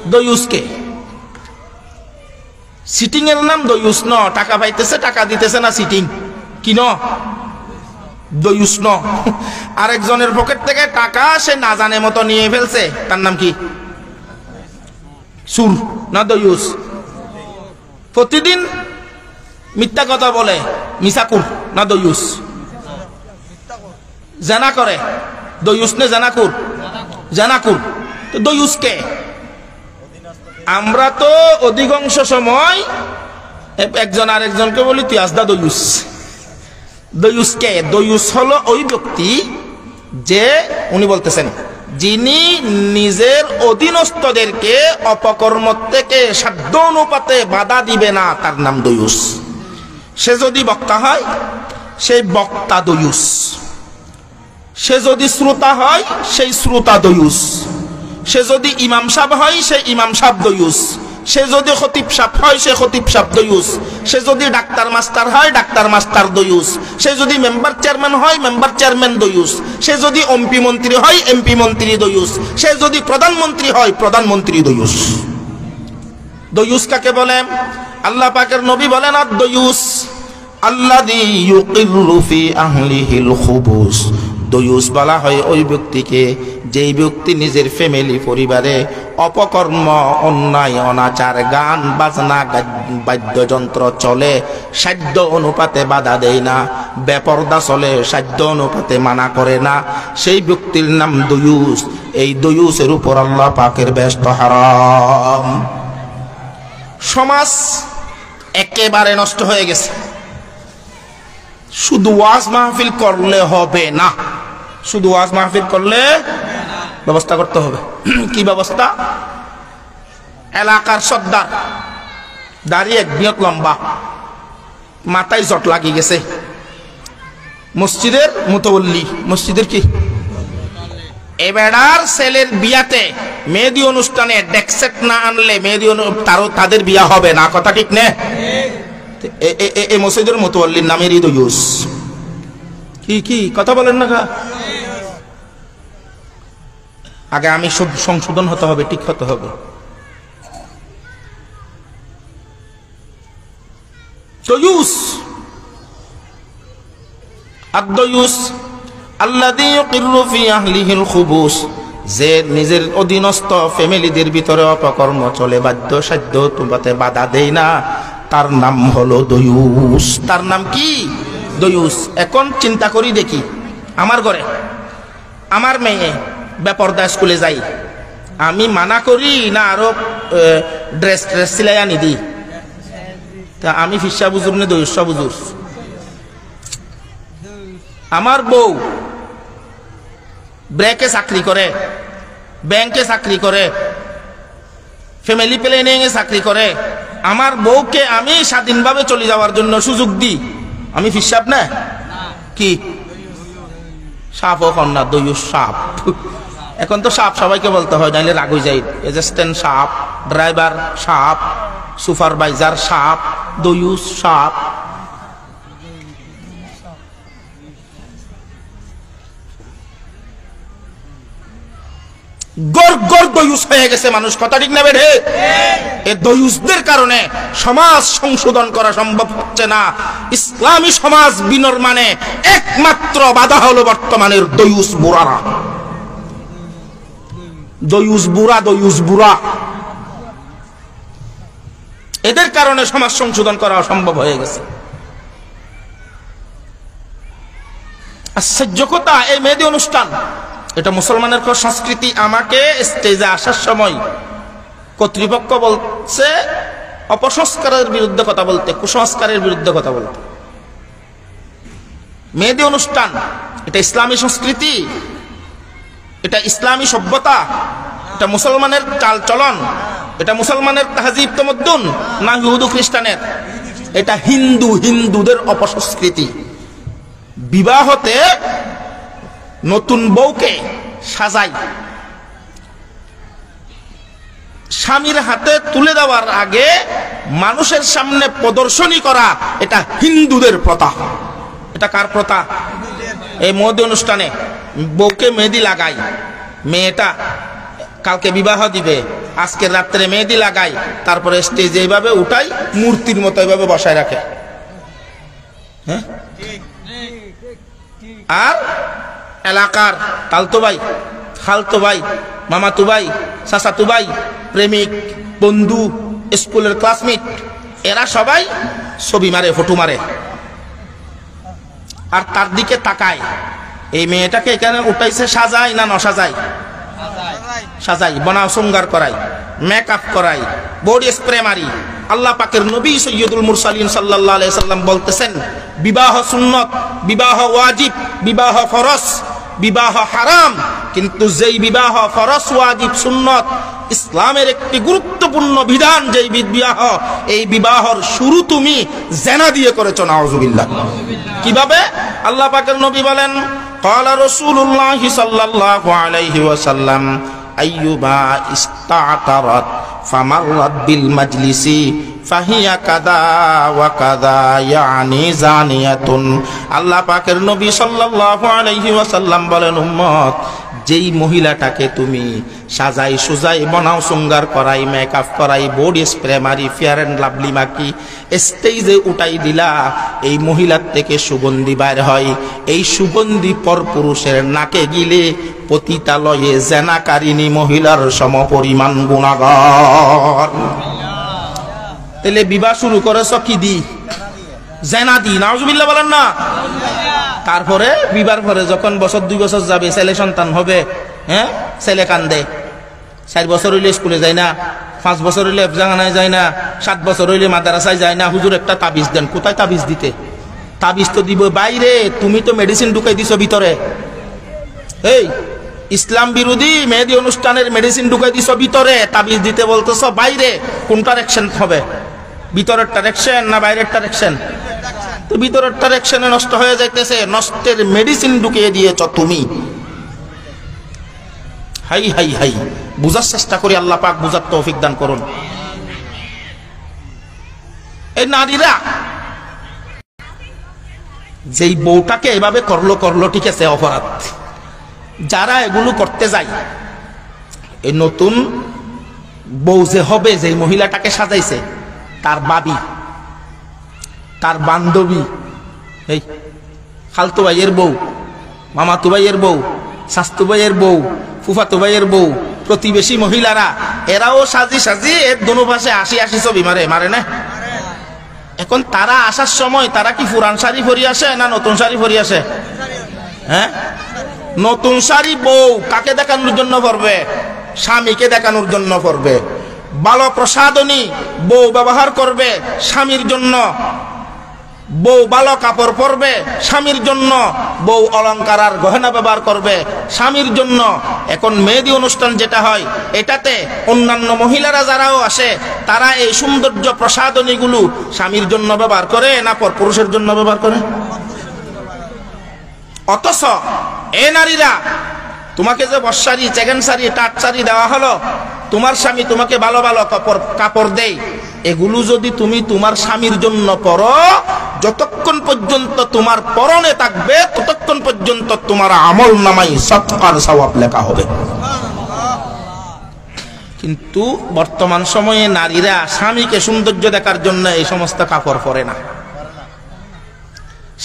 দয়ুসকে sitting এর নাম দয়ুস ন টাকা পাইতেছে টাকা দিতেছে না সিটিং কি ন দয়ুস ন আরেকজনের পকেট থেকে টাকা সে না জানে মতো নিয়ে ফেলছে তার নাম কি সুর না দয়ুস প্রতিদিন মিথ্যা কথা বলে মিসাকুর না দয়ুস জানা করে দয়ুস নে জানাকুর জানাকুর তো দয়ুস কে আমরা তো অধিকাংশ সময় একজন আরেকজনকে বলি তুই আসদা দয়ুস দয়ুস কে দয়ুস হলো ওই ব্যক্তি যে উনি বলতেছেন যিনি নিজের অধীনস্থদেরকে অপকর্ম থেকে সাধ্য অনুপাতে বাধা দিবে না তার নাম দয়ুস সে যদি বক্তা হয় সেই বক্তা দয়ুস সে যদি শ্রোতা হয় সেই শ্রোতা দয়ুস সে যদি ইমাম সাহেব হয় সে ইমাম সাহেব দয়ুস সে যদি খতিব সাহেব হয় সে খতিব সাহেব দয়ুস সে যদি ডাক্তার মাস্টার হয় ডাক্তার মাস্টার দয়ুস সে যদি মেম্বার চেয়ারম্যান হয় মেম্বার চেয়ারম্যান দয়ুস সে যদি এমপি মন্ত্রী হয় এমপি মন্ত্রী দয়ুস সে যদি প্রধানমন্ত্রী হয় প্রধানমন্ত্রী দয়ুস দয়ুস কাকে বলে আল্লাহ পাকের নবী বলেন আদ-দয়ুস আল্লাযী ইউকিরু ফি আহলিহিল খুবুস দয়ুস বলা হয় ওই ব্যক্তিকে যেই ব্যক্তি নিজের ফ্যামিলি পরিবারে অপকর্ম অন্যায় অনাচার গান বাজনা বাদ্যযন্ত্র চলে সাধ্য অনুপাতে বাধা দেয় না বেপরদা চলে সাধ্য অনুপাতে মানা করে না সেই ব্যক্তির নাম দয়ুস এই দয়ুসের উপর আল্লাহ পাকের বেহেশত হারাম সমাজ একেবারে নষ্ট হয়ে গেছে শুধু ওয়াজ মাহফিল করলে হবে না শুধু ওয়াজ মাহফিল করলে ব্যবস্থা করতে হবে কি ব্যবস্থা এলাকার সর্দার দাঁড়িয়ে এক বিয়ত লম্বা মাথায় জট লাগিয়ে গেছে মসজিদের মুতাওয়াল্লি মসজিদের কি এবেড়ার ছেলের বিয়াতে মেহেদি অনুষ্ঠানে ডেকসেট না আনলে মেহেদি তাদের বিয়া হবে না কথা ঠিক না এই মসজিদের মুতাওয়াল্লির নামেরই দয়ুস কি কি কথা বলেন না আগে আমি সংশোধন হতে হবে ঠিক হতে হবে দয়ুস আদ-দয়ুস আল্লাযী ইউকিরু ফি আহলিহিল খুবুস যে নিজের অধীনস্থ ফ্যামিলিদের ভিতরে অপকর্ম চলে বাধ্য সাধ্য তোমাতে বাধা দেয় না তার নাম হলো দয়ুস তার নাম কি দয়ুস এখন চিন্তা করি দেখি আমার ঘরে আমার মেয়ে বেপরদা স্কুলে যাই আমি মানা করি না আরো ড্রেস সিলাই আনি দিই তা আমি ফিসা বুজুর না দয়ুস বুজুর আমার বউ ব্রেকে চাকরি করে ব্যাংকে চাকরি করে ফ্যামিলি প্ল্যানিং এ চাকরি করে আমার বউকে আমি স্বাধীনভাবে চলে যাওয়ার জন্য সুযোগ দিই আমি ফিসাব না কি সাপ ওখান না দয়ুস সাপ এখন তো সাপ সবাইকে বলতে হয় নাইলে রাগ হয়ে যায় অ্যাসিস্ট্যান্ট সাপ ড্রাইভার সাপ সুপারভাইজার সাপ দয়ুস সাপ গড় গড় দয়ুস হয়ে গেছে মানুষ কথা ঠিক না বেঠে এই দয়ুসদের কারণে সমাজ সংশোধন করা সম্ভব হচ্ছে না ইসলামী সমাজ বিনির্মাণে একমাত্র বাধা হলো বর্তমানের দয়ুস বুড়ারা দয়ুস বুড়া এদের কারণে সমাজ সংশোধন করা অসম্ভব হয়ে গেছে আশ্চর্য কথা এই মেহেদি অনুষ্ঠান এটা মুসলমানের সংস্কৃতি আমাকে স্টেজে আসার সময় কর্তৃপক্ষ বলছে অপসংস্কারের বিরুদ্ধে কথা বলতে কুসংস্কারের বিরুদ্ধে কথা বলতে মেহেদি অনুষ্ঠান এটা ইসলামী সংস্কৃতি এটা ইসলামী সভ্যতা এটা মুসলমানের চাল চলন এটা মুসলমানের তাহজিব তামাদ্দুন না ইহুদি খ্রিস্টানের এটা হিন্দুদের অপসংস্কৃতি বিবাহতে নতুন বউকে সাজাই স্বামীর হাতে তুলে দেওয়ার আগে মানুষের সামনে প্রদর্শনী করা এটা হিন্দুদের প্রথা এটা কার প্রথা এই মেহেদি অনুষ্ঠানে বউকে মেহেদি লাগাই মেয়েটা কালকে বিবাহ দিবে আজকের রাত্রে মেহেদি লাগায়, তারপরে স্টেজে এইভাবে উঠাই, মূর্তির মতো এইভাবে বসায় রাখে। হ্যাঁ, আর এলাকার তালতো ভাই, খালতো ভাই, মামাতো ভাই, চাচাতো ভাই, প্রেমিক, বন্ধু, স্কুলের ক্লাসমেট, এরা সবাই ছবি মারে, ফটো মারে, আর তার দিকে তাকায়। এই মেয়েটাকে এখানে উঠাইছে, সাজায় না নসাজায়? সাজাই, বনাও শৃঙ্গার করাই, মেকআপ করাই, বডি স্প্রে মারি। আল্লাহ পাকের নবী সৈয়দুল মুরসালিন সাল্লাল্লাহু আলাইহি সাল্লাম বলতেছেন, বিবাহ সুন্নত, বিবাহ ওয়াজিব, বিবাহ ফরজ, বিবাহ হারাম, কিন্তু যেই বিবাহ ফরজ, ওয়াজিব, সুন্নত, ইসলামের একটি গুরুত্বপূর্ণ বিধান, যেই বিবাহ, এই বিবাহর শুরু তুমি জেনা দিয়ে করেছো। নাউজুবিল্লাহ। কিভাবে? আল্লাহ পাকের নবী বলেন, قال رسول الله صلى الله عليه وسلم أيما استعطرت فمرت بالمجلس فهي كذا وكذا يعني زانية। আল্লাহ পাকের নবী সাল্লাল্লাহু আলাইহি ওয়াসাল্লাম বলেন, উম্মত, যেই মহিলাটাকে তুমি সাজাই সুজাই, বনাও শৃঙ্গার করাই, মেকআপ করাই, বডি স্প্রে মারি, ফেয়ার অ্যান্ড লাভলি মাকি, স্টেজে উঠাই দিলা, এই মহিলার থেকে সুগন্ধি বাইর হয়। এই সুগন্ধি পর পুরুষের নাকে গিলে পতিতালয়ে জেনাকারিনী মহিলার সমপরিমাণ গুনাহগার। তাহলে বিবাহ শুরু করেছ কি দি? জেনা দি। নাউজুবিল্লাহ বলেন না? তারপরে বিবার পরে যখন বছর 2 বছর যাবে, ছেলে সন্তান হবে, হ্যাঁ, ছেলে কান্দে, 4 বছর হইলে স্কুলে যায় না, 5 বছর হইলে এফজাগানায় যায় না, 7 বছর হইলে মাদ্রাসায় যায় না। হুজুর একটা তাবিজ দেন। কোথায় তাবিজ দিতে? তাবিজ তো দিব বাইরে, তুমি তো মেডিসিন ঢুকাই দিছো ভিতরে। এই ইসলাম বিরোধী মেহেদি অনুষ্ঠানের মেডিসিন ঢুকাই দিছো ভিতরে, তাবিজ দিতে বলতেছো বাইরে। কোনটার অ্যাকশন হবে? ভিতরেরটার অ্যাকশন না বাইরেরটার অ্যাকশন? তো ভিতরেরটার অ্যাকশনে নষ্ট হয়ে যাইতেছে, নষ্টের মেডিসিন ঢুকিয়ে দিয়েছ তুমি। হাই হাই হাই, বুঝার চেষ্টা করি, আল্লাহ পাক বুঝার তৌফিক দান করুন। এই নারীরা যেই বউটাকে এভাবে করলো ঠিক আছে, অপরাধ। যারা এগুলো করতে যায়, এই নতুন বউ যে হবে, যে মহিলাটাকে সাজাইছে, তার বাবি, তার বান্ধবী, এই খালতো ভাইয়ের বউ, মামাতো ভাইয়ের বউ, শাস্তু ভাইয়ের বউ, ফুফাতো ভাইয়ের বউ, প্রতিবেশী মহিলারা, এরাও সাজি সাজি এর দোনো পাশে 80 ছবি মারে না? এখন তারা আসার সময় তারা কি পুরান শাড়ি পরি আসে না নতুন শাড়ি পরি আসে? হ্যাঁ, নতুন শাড়ি বউ কাকে দেখানোর জন্য পরবে? স্বামীকে দেখানোর জন্য পরবে। ভালো প্রসাধনী বউ ব্যবহার করবে স্বামীর জন্য, বউ ভালো কাপড় পরবে স্বামীর জন্য, বউ অলংকার আর গহনা ব্যবহার করবে স্বামীর জন্য। এখন মেহেদি অনুষ্ঠান যেটা হয়, এটাতে অন্যান্য মহিলারা যারাও আসে, তারা এই সৌন্দর্য প্রসাধনীগুলো স্বামীর জন্য ব্যবহার করে না পর পুরুষের জন্য ব্যবহার করে? অথচ এ নারীরা, তোমাকে যে বর্ষারি, চেকেন শাড়ি, টাট শাড়ি দেওয়া হলো, তোমার স্বামী তোমাকে ভালো ভালো কাপড় দেয়, এগুলো যদি তুমি তোমার স্বামীর জন্য পরো, যতক্ষণ পর্যন্ত তোমার পরনে থাকবে ততক্ষণ পর্যন্ত তোমার আমল নামাই সৎকার সওয়াব লেখা হবে। কিন্তু বর্তমান সময়ে নারীরা স্বামীকে সৌন্দর্য দেখার জন্য এই সমস্ত কাপড় পরে না।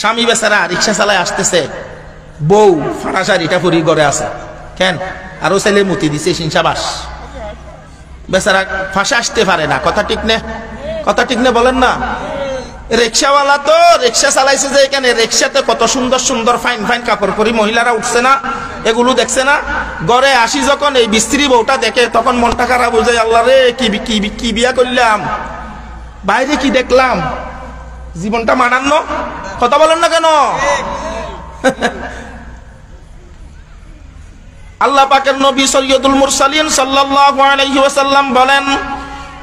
স্বামী বেচারা রিক্সা চালায় আসতেছে, বউ ফাটা শাড়িটা পরি ঘরে আছে, কেন? আরো ছেলে মুতি দিছে সিংসাবাস, বেচারা ফাঁসে আসতে পারে না। কথা ঠিক না? কথা ঠিক না বলেন না? রিক্সাওয়ালা তো রিক্সা চালাইছে যে, এখানে রিক্সাতে কত সুন্দর সুন্দর ফাইন ফাইন কাপড় পরি মহিলারা উঠছে না, এগুলো দেখছে না? ঘরে আসি যখন এই বিস্ত্রী বউটা দেখে, তখন মনটা খারাপ হয়ে যায়, আল্লাহ রে কি বিয়া করলাম, বাইরে কি দেখলাম, জীবনটা মানান্ন। কথা বলেন না কেন? আল্লাহ পাকের নবী সৈয়দুল মুরসালিন সাল্লাল্লাহু আলাইহি ওয়াসাল্লাম বলেন,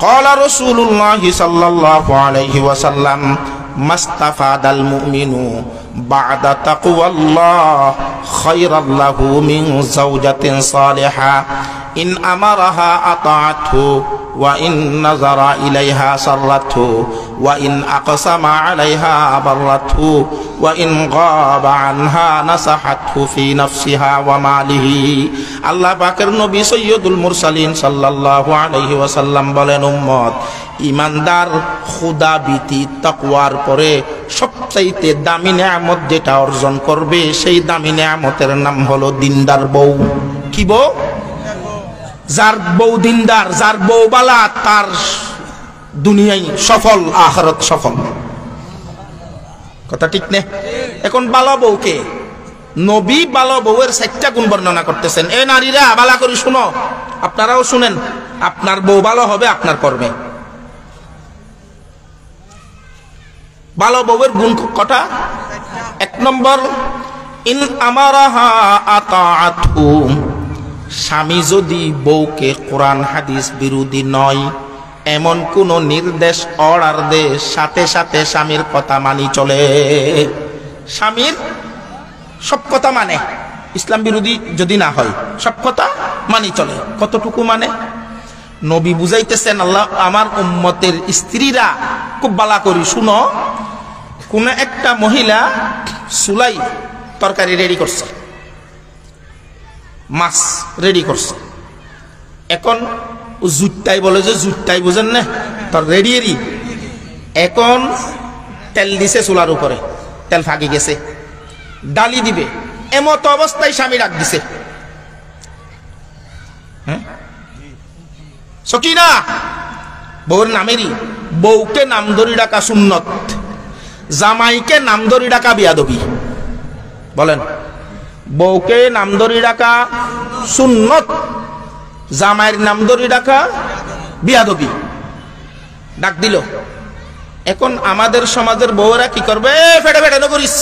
ক্বালা রাসূলুল্লাহ সাল্লাল্লাহু আলাইহি ওয়াসাল্লাম, মাস্তাফাদাল মুমিনু বা'দা তাকওয়াল্লাহ খায়রাল লাহু মিন যাওজাতিন সালিহা। ইন আমারাহা আতাআতহু ওয়া ইন নাযারা ইলাইহা সাররাতহু ওয়া ইন আকসামা আলাইহা আবাররাতহু ওয়া ইন গাবা আনহা নাসাহাতহু ফি নাফসিহা ওয়া মালিহি। আল্লাহ পাকের নবী সৈয়দুল মুরসালিন সাল্লাল্লাহু আলাইহি ওয়াসাল্লাম বলেন, উম্মত, ইমানদার খুদা ভীতি তাকওয়ার পরে সবচাইতে দামি নেয়ামত যেটা অর্জন করবে, সেই দামি নেয়ামতের নাম হলো দিনদার বউ। কি বউ? যার বউ দিনদার, যার বউ বালা, তার দুনিয়ায় সফল, আখিরাত সফল। কথা ঠিক না? এখন বালা বউকে নবী বালা বউয়ের 4টা গুণ বর্ণনা করতেছেন। এ নারীরা বালা করে শুনো, আপনারাও শুনেন, আপনার বউ ভালো হবে আপনার কর্মে। ভালো বউয়ের গুণ কটা? 1 নম্বর, ইন আমারাহা আতাআতহু, স্বামী যদি বউকে কোরআন হাদিস বিরোধী নয় এমন কোন নির্দেশ অর্ডার দেয়, সাথে সাথে স্বামীর কথা মানি চলে। স্বামীর সব কথা মানে, ইসলাম বিরোধী যদি না হয় সব কথা মানি চলে। কতটুকু মানে? নবী বুঝাইতেছেন, আল্লাহ আমার উম্মতের স্ত্রীরা খুব বালা করি শুনো, কোন একটা মহিলা চুলাই তরকারি রেডি করছে, মাছ রেডি করছে, এখন জুটটাই বলে যে জুটটাই বুঝেন না, তোর রেডি। এখন তেল দিছে চুলার উপরে, তেল ফাঁকি গেছে, ডালি দিবে, এমত অবস্থায় স্বামী ডাক দিছে, হ্যাঁ সকিনা, বউর নামেরই। বউকে নাম ধরি ডাকা সুন্নত, জামাইকে নাম ধরি ডাকা বিয়াদবি। বলেন, বউকে নাম ধরি ডাকা সুন্নত, জামাইয়ের নাম ধরি ডাকা বিয়াদবি। ডাক দিল। এখন আমাদের সমাজের বউরা কি করবে? ফেটে ফেটে নকরিস,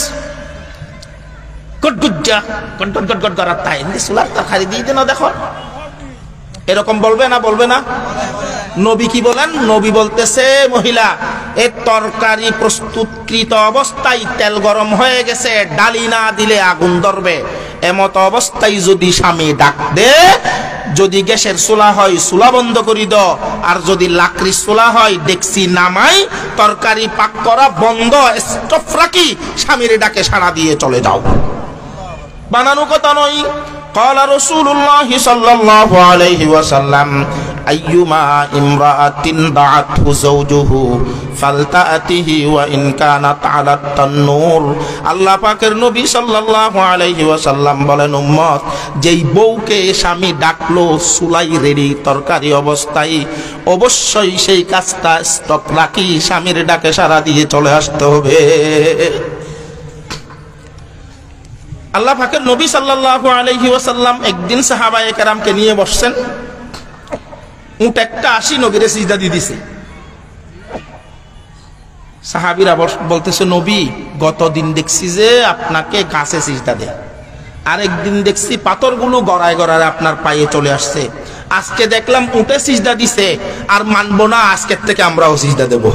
গটগুজ্জা গট গট গট করার তাই সুলার তরকারি দিয়ে দেন, দেখো এরকম বলবে না? বলবে না? নবী কি বলেন? নবী বলতেছে, মহিলা এই তরকারি প্রস্তুতকৃত অবস্থায় তেল গরম হয়ে গেছে, ডালি না দিলে আগুন ধরবে, এমত অবস্থায় যদি স্বামী ডাক দে, যদি গ্যাসের চুলা হয় চুলা বন্ধ করি দাও, আর যদি লাকড়ির চুলা হয় ডেকসি নামাই, তরকারি পাক করা বন্ধ, স্টপ রাখি, স্বামীর ডাকে সাড়া দিয়ে চলে যাও। বানানো কথা নয়। قال رسول الله صلى الله عليه وسلم أيما امرأة دعته زوجه فلتأته وإن كانت على التنور। আল্লাহ পাকের নবী সাল্লাল্লাহু আলাইহি ওয়াসাল্লাম বলেন, উম্মত, যেই বউকে স্বামী ডাকলো চুলাই রেডি তরকারি অবস্থায়, অবশ্যই সেই কাজটা স্টপ রাখি, স্বামীর ডাকে সাড়া দিয়ে চলে আসতে হবে। আল্লাহ পাকের নবী সাল্লাল্লাহু আলাইহি ওয়াসাল্লাম একদিন সাহাবায়ে কেরামকে নিয়ে বসছেন, উট একটা আসি নবীরে সিজদা দিয়ে দিছে। সাহাবীরা বলতেছে, নবী, গতদিন দেখছি যে আপনাকে গাছে সিজদা দেয়, আরেকদিন দেখছি পাথরগুলো গড়ায় গড়ায় আপনার পায়ে চলে আসছে, আজকে দেখলাম উটে সিজদা দিছে, আর মানবো না, আজকের থেকে আমরাও সিজদা দেব।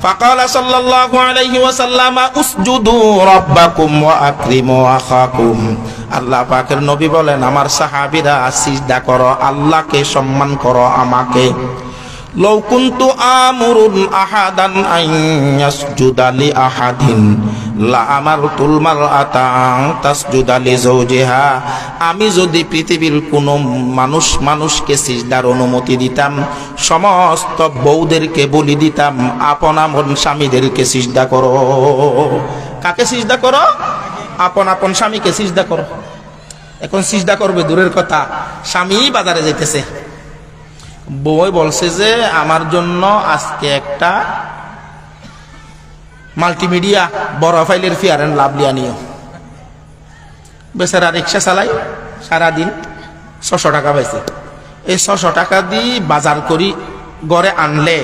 فقال صلى الله عليه وسلم اسجدوا ربكم واكرموا اخاكم। আল্লাহ পাকের নবী বলেন, আমার সাহাবীরা সিজদা করো, আল্লাহকে সম্মান করো আমাকে। لو كنت آمر أحدا أن يسجد لأحد لأمرت المرأة أن تسجد لزوجها। আমি যদি পৃথিবীর কোন মানুষকে সিজদার অনুমতি দিতাম, সমস্ত বউদেরকে বলি দিতাম, আপন আপন স্বামীদেরকে সিজদা করো। কাকে সিজদা করো? আপন আপন স্বামীকে সিজদা করো। এখন সিজদা করবে দূরের কথা, স্বামী বাজারে যাইতেছে, বউ বলছে যে আমার জন্য আজকে একটা মাল্টিমিডিয়া বড় ফাইলের ফেয়ার এন্ড লাভলি আনিও। বেচারা রিক্সা চালাই, সারাদিন 600 টাকা পাইছে। এই 600 টাকা দিয়ে বাজার করি ঘরে আনলে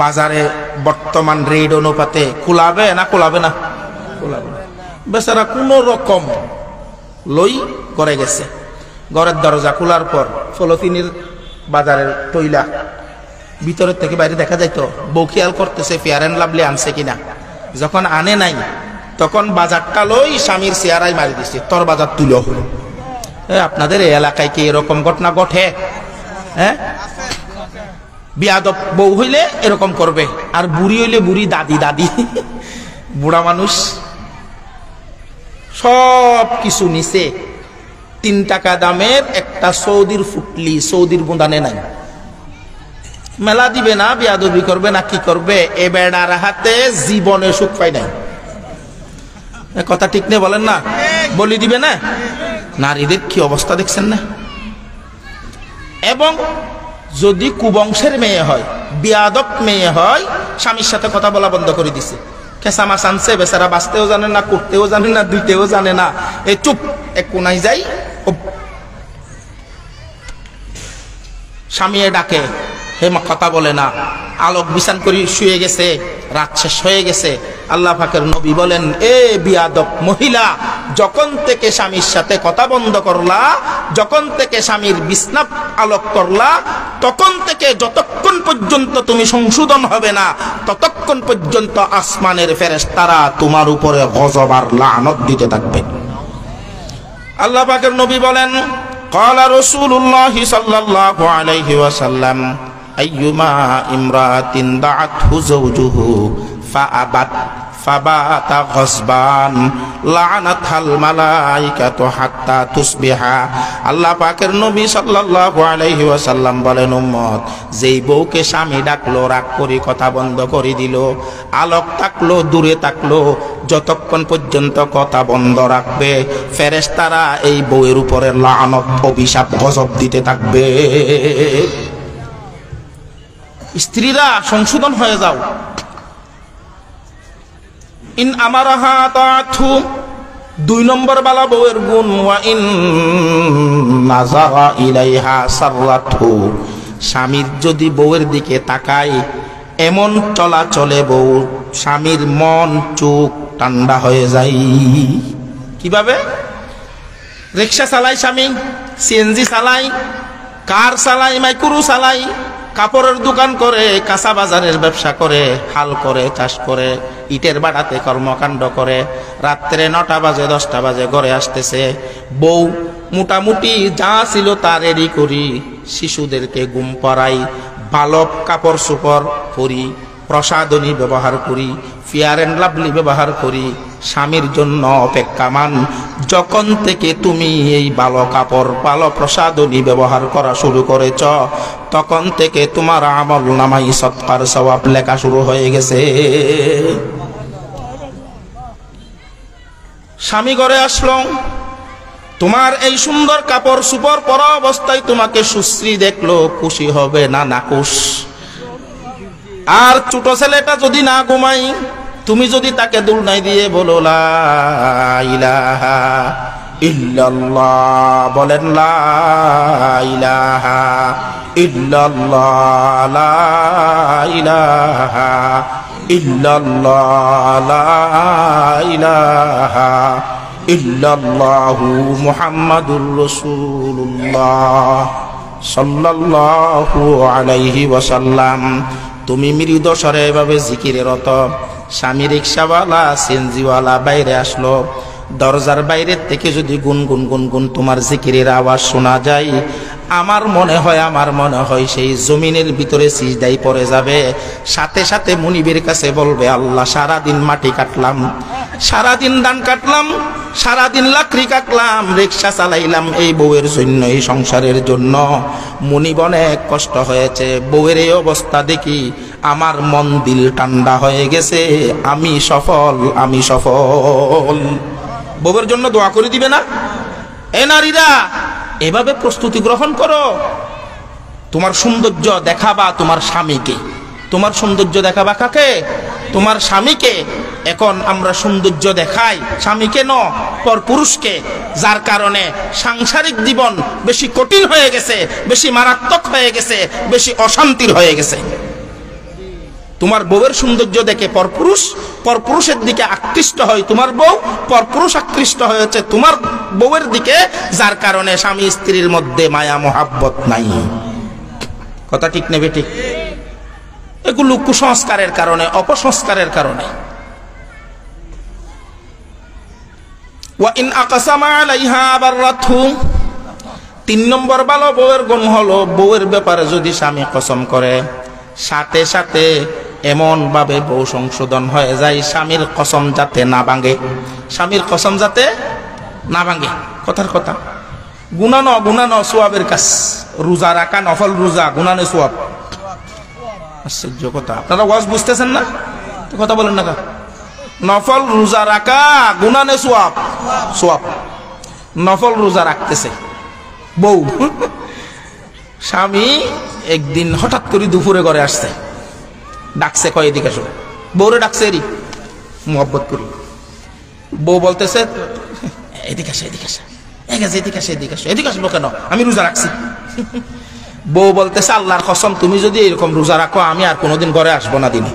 বাজারে বর্তমান রেট অনুপাতে কুলাবে না? কুলাবে না? কুলাবে না। বেচারা কোন রকম লই ঘরে গেছে। ঘরের দরজা খোলার পর ফলতিনির বাজারের তৈলা ভিতরের থেকে বাইরে দেখা যাইতো, বউ খেয়াল করতেছে ফেয়ার এন্ড লাভলি আনছে কিনা। যখন আনে নাই, তখন বাজারটা লই স্বামীর চেয়ারাই মারি দিছে, তোর বাজার তুলো। আপনাদের এই এলাকায় কি এরকম ঘটনা ঘটে? হ্যাঁ, বিয়াদব বউ হইলে এরকম করবে, আর বুড়ি হইলে বুড়ি, দাদি দাদি, বুড়া মানুষ সব কিছু নিছে। 3 টাকা দামের একটা সৌদির ফুটলি, সৌদির বুঁদানে নাই, মেলা দিবে না, বিয়াদবি করবে না, কি করবে? এ বেড়ার হাতে জীবনে সুখ পাই নাই। কথা ঠিক নেই বলেন না? বলি দিবে না? নারীদের কি অবস্থা দেখছেন না? এবং যদি কুবংশের মেয়ে হয়, বিয়াদব মেয়ে হয়, স্বামীর সাথে কথা বলা বন্ধ করে দিছে। খেসা মাছ আনছে, বেচারা বাঁচতেও জানে না, করতেও জানে না, দুইতেও জানে না, এই চুপ এক কোনায় যাই। স্বামী ডাকে, হে মা, কথা বলে না, আলোক বিছান করি শুয়ে গেছে, রাত শেষ হয়ে গেছে। আল্লাহ পাকের নবী বলেন, এ বিয়াদব মহিলা, যখন থেকে স্বামীর সাথে কথা বন্ধ করলা, যখন থেকে স্বামীর বিছনা আলোক করলা, তখন থেকে যতক্ষণ পর্যন্ত তুমি সংশোধন হবে না, ততক্ষণ পর্যন্ত আসমানের ফেরেশতারা তোমার উপরে গজব আর লানত দিতে থাকবে। আল্লাহ পাকের নবী বলেন, ক্বালা রাসূলুল্লাহ সাল্লাল্লাহু আলাইহি ওয়াসাল্লাম, আইয়ুমা ইমরাতিন দাআতহু যাওজুহু ফাআবাত ফাবাতা গসবান লানাতাল মালাইকাতু হাত্তা তুসবিহা। আল্লাহ পাকের নবী সাল্লাল্লাহু আলাইহি ওয়াসাল্লাম বলেন, উম্মত, যেই বউকে স্বামী ডাকলো, রাগ করে কথা বন্ধ করে দিল, আলোক থাকলো, দূরে থাকলো, যতক্ষণ পর্যন্ত কথা বন্ধ রাখবে, ফেরেশতারা এই বউয়ের উপরে লানত, অভিশাপ, গজব দিতে থাকবে। স্ত্রীরা সংশোধন হয়ে যাও। ইন আমারাহা তাআতু, 2 নম্বর বালা বউয়ের গুণ, ওয়া ইন নাযারা ইলাইহা সাররাতহু, স্বামীর যদি বউয়ের দিকে তাকায়, এমন চলাচলে বউ, স্বামীর মন চোখ ঠান্ডা হয়ে যায়। কিভাবে? রিকশা চালাই স্বামী, সিএনজি চালাই, কার চালাই, মাইক্রো চালাই, কাপড়ের দোকান করে, কাঁচা বাজারের ব্যবসা করে, হাল করে, চাষ করে, ইটের বাড়াতে কর্মকাণ্ড করে, রাত্রে 9টা বাজে 10টা বাজে ঘরে আসতেছে। বউ মোটামুটি যা ছিল তা রেডি করি, শিশুদেরকে ঘুম পাড়াই, ভালো কাপড় চোপড় পরি, প্রসাধনী ব্যবহার করি, ফেয়ার অ্যান্ড লাভলি ব্যবহার করি, স্বামীর জন্য অপেক্ষামান। যখন থেকে তুমি এই ভালো কাপড়, ভালো প্রসাধনী ব্যবহার করা শুরু করেছ, তখন থেকে তোমার আমল নামাই সৎকার সওয়াব লেখা শুরু হয়ে গেছে। স্বামী ঘরে আসলো, তোমার এই সুন্দর কাপড় চোপড় পরা অবস্থায় তোমাকে সুশ্রী দেখলো, খুশি হবে না নাকুশ? আর ছোট ছেলেটা যদি না ঘুমাই, তুমি যদি তাকে দুলনাই দিয়ে বলো লা ইলাহা ইল্লাল্লাহ, বলেন লা ইলাহা ইল্লাল্লাহ, লা ইলাহা ইল্লাল্লাহ, লা ইলাহা ইল্লাল্লাহু মুহাম্মাদুর রাসূলুল্লাহ সাল্লাল্লাহু আলাইহি ওয়াসাল্লাম, তুমি মৃদু স্বরে এভাবে জিকিরে রত। স্বামী রিক্সাওয়ালা, সিএনজিওয়ালা বাইরে আসলো, দরজার বাইরের থেকে যদি গুনগুন গুনগুন তোমার জিকিরের আওয়াজ শোনা যায়, আমার মনে হয় সেই জমিনের ভিতরে সিজদায় পড়ে যাবে। সাথে সাথে মুনিবের কাছে বলবে, আল্লাহ, সারাদিন মাটি কাটলাম, সারাদিন ধান কাটলাম, সারাদিন লাকড়ি কাটলাম, রিক্সা চালাইলাম এই বউয়ের জন্য, এই সংসারের জন্য। মুনিব অনেক কষ্ট হয়েছে, বউয়ের এই অবস্থা দেখি আমার মন দিল ঠান্ডা হয়ে গেছে, আমি সফল, আমি সফল। বউয়ের জন্য দোয়া করে দিবে না? এ নারীরা, এভাবে প্রস্তুতি গ্রহণ করো। তোমার সৌন্দর্য দেখাবা তোমার স্বামীকে, তোমার সৌন্দর্য দেখাবা কাকে? তোমার স্বামীকে। এখন আমরা সৌন্দর্য দেখাই স্বামীকে ন, পর পুরুষকে, যার কারণে সাংসারিক জীবন বেশি কঠিন হয়ে গেছে, বেশি মারাত্মক হয়ে গেছে, বেশি অশান্তির হয়ে গেছে। তোমার বউয়ের সৌন্দর্য দেখে পরপুরুষের দিকে আকৃষ্ট হয় তোমার বউ, পরপুরুষ আকৃষ্ট হয়েছে তোমার বউয়ের দিকে, যার কারণে স্বামী স্ত্রীর মধ্যে মায়া মোহাব্বত নাই। কথা ঠিক নেবে? ঠিক। এগুলো কুসংস্কারের কারণে, অপসংস্কারের কারণে। ওয়া ইন আকাসামা আলাইহা বাররাতহু, তিন নম্বর ভালো বউয়ের গুণ হলো, বউয়ের ব্যাপারে যদি স্বামী কসম করে, সাথে সাথে এমন ভাবে বউ সংশোধন হয়ে যায় স্বামীর কসম যাতে না ভাঙে, স্বামীর কসম যাতে না ভাঙে। কথার কথা, গুনানো সোয়াবের কাজ। রোজা রাখা নফল রোজা, গুনানো সোয়াব। আশ্চর্য কথা, আপনারা ওয়াজ বুঝতেছেন না? কথা বলেন না। নফল রোজা রাখা গুনানে সোয়াব, সোয়াব। নফল রোজা রাখতেছে বউ, স্বামী একদিন হঠাৎ করে দুপুরে ঘরে আসছে, ডাকছে, কয় এদিকে আসো। বউরে ডাকছে এরি মোহব্বত করি। বউ বলতেছে এদিকে আসে, এদিকে আসে, এদিকে আসে, এদিকে আসে। এদিকে আসবো কেন? আমি রোজা রাখছি। বউ বলতেছে আল্লাহর কসম, তুমি যদি এরকম রোজা রাখো আমি আর কোনোদিন ঘরে আসবো না দিনে।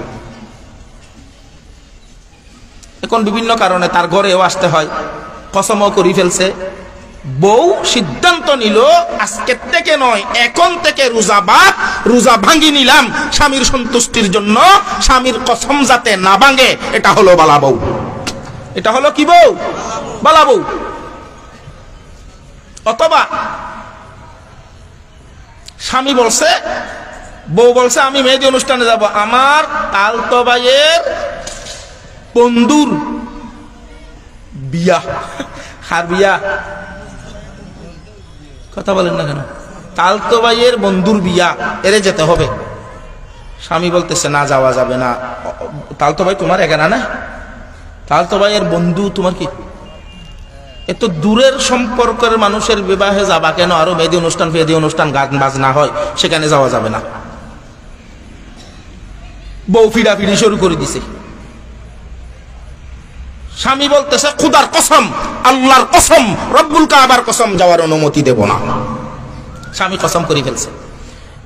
এখন বিভিন্ন কারণে তার ঘরেও আসতে হয়, কসমও করে ফেলছে। বউ সিদ্ধান্ত নিল আজকে থেকে নয়, এখন থেকে রোজা বাদ, রোজা ভাঙি নিলাম স্বামীর সন্তুষ্টির জন্য, স্বামীর কসম যাতে না ভাঙে। এটা হলো বালা বউ। এটা হলো কি বউ? বালা বউ। অথবা স্বামী বলছে, বউ বলছে আমি মেহেদি অনুষ্ঠানে যাব, আমার তালতো ভাইয়ের বন্ধুর বিয়া। আর বিয়া? কথা বলেন না কেন? তালতো ভাইয়ের বন্ধুর বিয়া, এরে যেতে হবে। স্বামী বলতেছে না, যাওয়া যাবে না। তালতো ভাই তোমার এখানে না? তালতো ভাইয়ের বন্ধু তোমার কি? এত দূরের সম্পর্কের মানুষের বিবাহে যাবা কেন? আরো মেহেদি অনুষ্ঠান ফেদি অনুষ্ঠান গান বাজনা হয়, সেখানে যাওয়া যাবে না। বউ ফিডাফিডি শুরু করে দিছে। স্বামী বলতেছে খুদার কসম, আল্লাহর কসম, রব্বুল কাবার কসম, যাওয়ার অনুমতি দেব না। স্বামী কসম করে ফেলছে।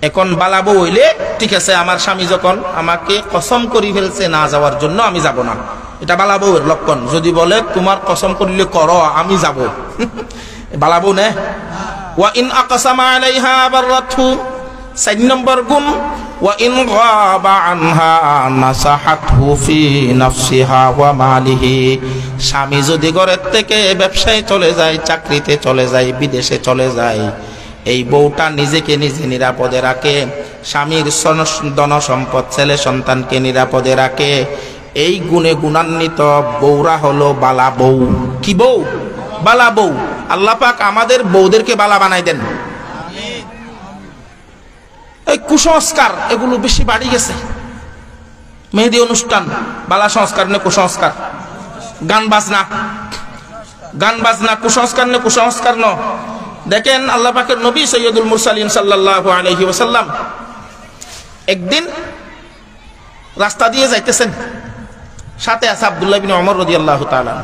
এখন বালা বউ হইলে ঠিক আছে, আমার স্বামী যখন আমাকে কসম করে ফেলছে না যাওয়ার জন্য, আমি যাব না, এটা বালা বউয়ের লক্ষণ। যদি বলে তোমার কসম করলে করো, আমি যাব, বালা বউ নে। ওয়া ইন আকসামা আলাইহা বাররাতহু, ৪ নম্বর গুণ, ওয়া ইন গাবা আনহা নাসাহাতহু ফি নাফসিহা ওয়া মালিহি। স্বামী যদি ঘরের থেকে ব্যবসায় চলে যায়, চাকরিতে চলে যায়, বিদেশে চলে যায়, এই বউটা নিজেকে নিজে নিরাপদে রাখে, স্বামীর ধন সম্পদ ছেলে সন্তানকে নিরাপদে রাখে। এই গুণে গুণান্বিত বউরা হলো বালা বউ। কি বউ? বালা বউ। আল্লাহ পাক আমাদের বউদেরকে বালা বানাই দেন। এই কুসংস্কার এগুলো বেশি বাড়ি গেছে। মেহেদি অনুষ্ঠান বালা সংস্কার নে কুসংস্কার, গান বাজনা, গান বাজনা কুসংস্কার নে কুসংস্কার ন। দেখেন আল্লাহ পাকের নবী সৈয়দুল মুরসালিন সাল্লাল্লাহু আলাইহি ওয়াসাল্লাম একদিন রাস্তা দিয়ে যাইতেছেন, সাথে আছে আব্দুল্লাহ ইবনে ওমর রাদিয়াল্লাহু তাআলা।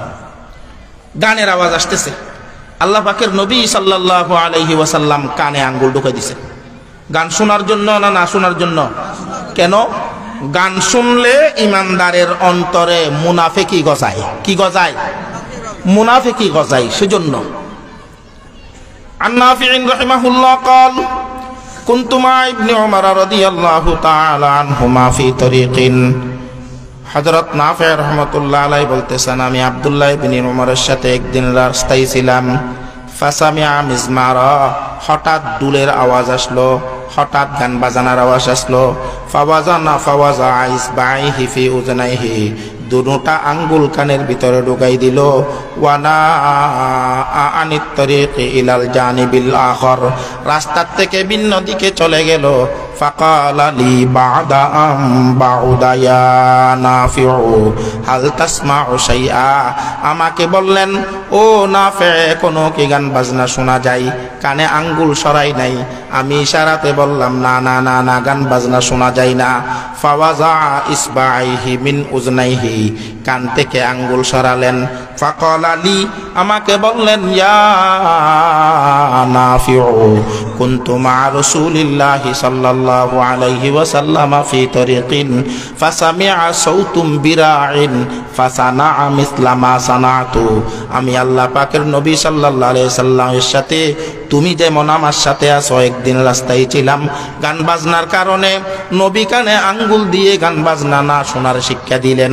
গানের আওয়াজ আসতেছে। আল্লাহ পাকের নবী সাল্লাল্লাহু আলাইহি ওয়াসাল্লাম কানে আঙ্গুল ঢুকাই দিছে। গান শোনার জন্য না না শোনার জন্য? কেন? গান শুনলে ইমানদারের অন্তরে মুনাফিকি গজায়। কি গজায়? মুনাফিকি গজায়। সেজন্য আন নাফি'in রাহিমাহুল্লাহ قال كنت مع ابن عمر رضي الله تعالى عنهما في طريق। হযরত নাফি রাহমাতুল্লাহ আলাইহি বলতেছেন, আমি আব্দুল্লাহ ইবনে উমরের সাথে একদিন রাস্তায় ছিলাম। ফাসামিআ মিজমারা, হঠাৎ দুলের আওয়াজ আসলো, হঠাৎ গান বাজানার আওয়াজ আসলো। ফাওয়াজা ইসবাইহি ফি উযনাইহি, দুটা আঙ্গুল কানের ভিতরে ঢুকাই দিল। ওয়ানা আনিত তরিকি ইলাল জানিবিল আখর, রাস্তার থেকে ভিন্ন দিকে চলে গেল। ফাকালা লি বাদা আম বাউদা ইয়া নাফিউ হাল তাসমাউ শাইআ, আমাকে বললেন ও নাফি, কোনো কি গান বাজনা শোনা যায়? কানে আঙ্গুল সরাই নাই, আমি ইশারাতে বললাম না না না না, গান বাজনা শোনা যায় না। ফাওয়াজা ইসবাইহি মিন উযনাইহি, কান থেকে আঙ্গুল সরালেন। ফাকালা লি, আমাকে বললেন ইয়া নাফিউ কুনতু মা রাসূলিল্লাহি সাল্লাল্লাহু আলাইহি ওয়াসাল্লাম ফি তরিকিন ফাসামিআ সাউতুম বিরাইন ফাসানাআ মিসলা মা সানাতু, আমি আল্লাহ পাকের নবী সাল্লাল্লাহু আলাইহি সাল্লামের সাথে তুমি যেমন আমার সাথে আছো, একদিন রাস্তায় ছিলাম, গান বাজনার কারণে নবী কানে আঙ্গুল দিয়ে গান বাজনা না শোনার শিক্ষা দিলেন।